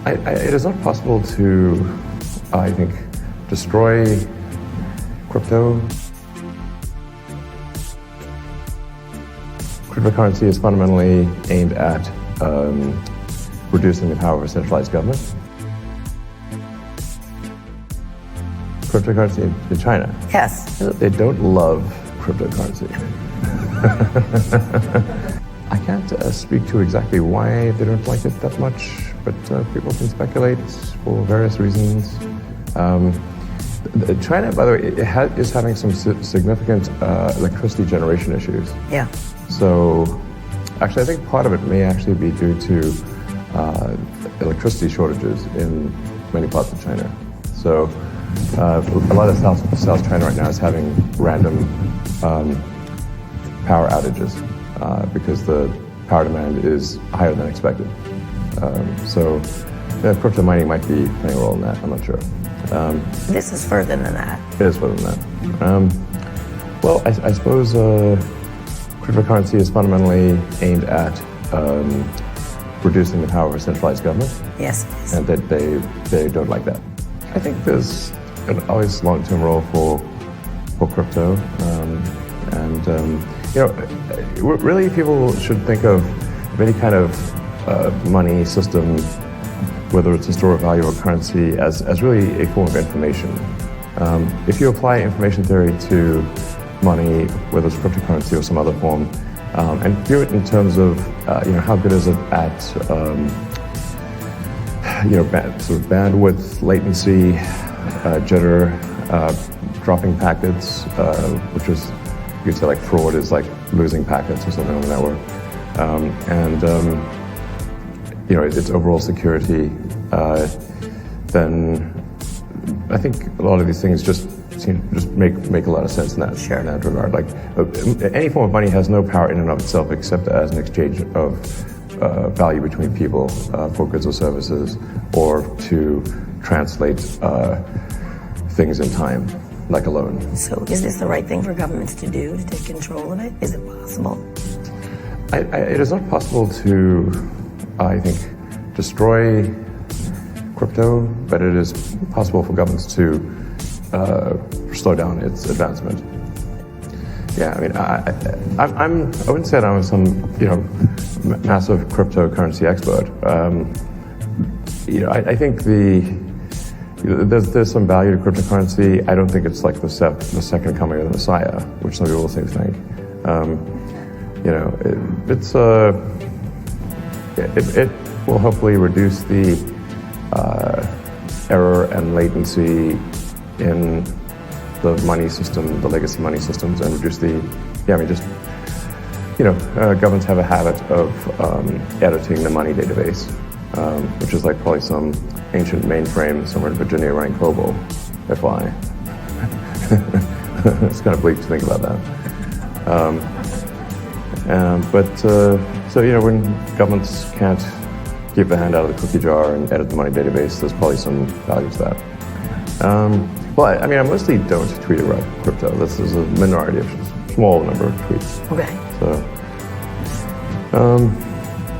It is not possible to, I think, destroy crypto. Cryptocurrency is fundamentally aimed at reducing the power of a centralized government. Cryptocurrency in China? Yes. They don't love cryptocurrency. I can't speak to exactly why they don't like it that much, but people can speculate for various reasons. China, by the way, is having some significant electricity generation issues. Yeah. So, actually, I think part of it may actually be due to electricity shortages in many parts of China. So, a lot of South China right now is having random power outages because the power demand is higher than expected. So, crypto mining might be playing a role in that. I'm not sure. This is further than that. It is further than that. Well, I suppose cryptocurrency is fundamentally aimed at reducing the power of a centralized government. Yes. And that they don't like that. I think there's always long-term role for crypto, really people should think of any kind of money system, whether it's a store of value or currency, as really a form of information. If you apply information theory to money, whether it's cryptocurrency or some other form, and view it in terms of how good is it at sort of bandwidth, latency, jitter, dropping packets, which is, you could say, like fraud is like losing packets or something on the network, its overall security, then I think a lot of these things just make a lot of sense in that, sure, in that regard. Like any form of money has no power in and of itself except as an exchange of value between people for goods or services, or to translate things in time, like a loan. So is this the right thing for governments to do, to take control of it? Is it possible? It is not possible to, I think, destroy crypto, but it is possible for governments to slow down its advancement. Yeah, I mean, I wouldn't say that I'm some, massive cryptocurrency expert. I think there's some value to cryptocurrency. I don't think it's like the second coming of the Messiah, which some people seem to think. It will hopefully reduce the error and latency in the money system, the legacy money systems, and reduce governments have a habit of editing the money database, which is like probably some ancient mainframe somewhere in Virginia running COBOL, FY. It's kind of bleak to think about that. When governments can't keep their hand out of the cookie jar and edit the money database, there's probably some value to that. I mostly don't tweet about crypto. This is a minority of a small number of tweets. Okay. So,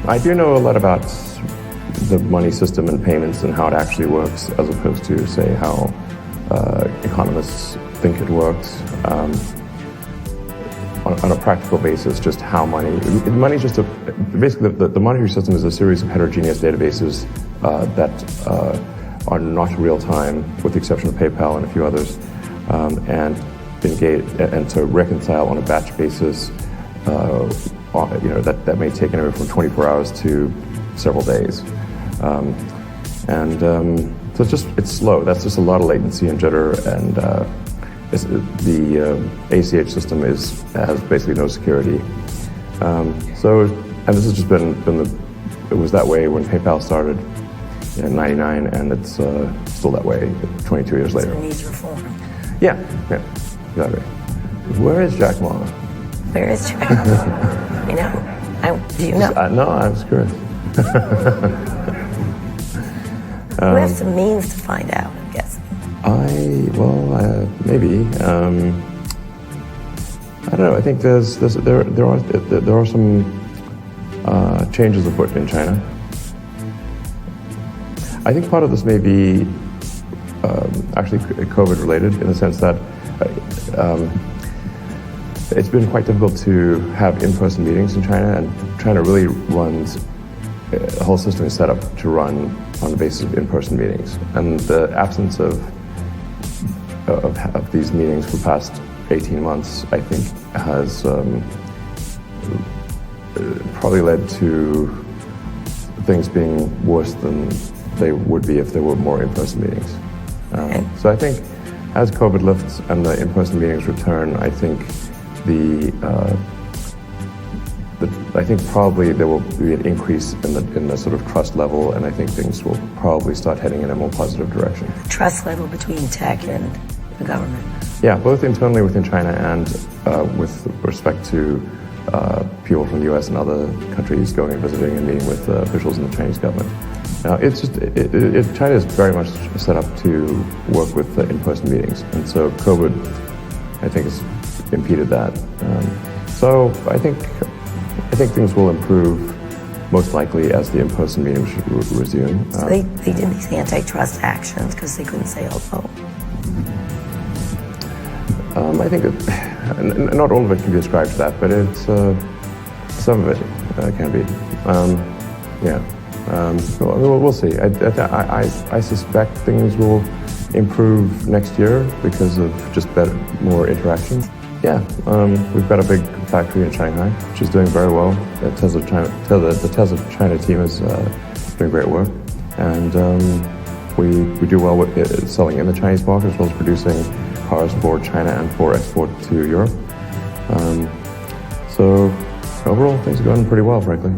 I do know a lot about the money system and payments and how it actually works, as opposed to, say, how economists think it works. On a practical basis, just how money's just basically the monetary system is a series of heterogeneous databases that are not real time, with the exception of PayPal and a few others, and to reconcile on a batch basis, that may take anywhere from 24 hours to several days, so it's slow. That's just a lot of latency and jitter, and the ACH system has basically no security. And this has just been it was that way when PayPal started in '99, and it's still that way 22 years later. So it needs reform. Yeah, exactly. Where is Jack Ma? Where is Jack Ma? Do you know? No, I was curious. We have some means to find out, I'm guessing. Maybe. I don't know. I think there are some changes afoot in China. I think part of this may be actually COVID-related, in the sense that it's been quite difficult to have in-person meetings in China, and China really runs, the whole system is set up to run on the basis of in-person meetings. And the absence of these meetings for the past 18 months, I think, has probably led to things being worse than they would be if there were more in-person meetings. So I think as COVID lifts and the in-person meetings return, I think I think probably there will be an increase in the sort of trust level, and I think things will probably start heading in a more positive direction. Trust level between tech and the government. Yeah, both internally within China and with respect to people from the US and other countries going and visiting and meeting with officials in the Chinese government. Now, it's just, China is very much set up to work with in-person meetings, and so COVID, I think, has impeded that. So I think things will improve, most likely, as the in-person meetings resume. So they did these antitrust actions because they couldn't say hello. I think not all of it can be ascribed to that, but it's some of it can be. We'll see. I suspect things will improve next year because of just more interactions. Yeah, we've got a big factory in Shanghai, which is doing very well. The Tesla China team is doing great work, and we do well with selling in the Chinese market, as well as producing cars for China and for export to Europe. So overall, things are going pretty well, frankly.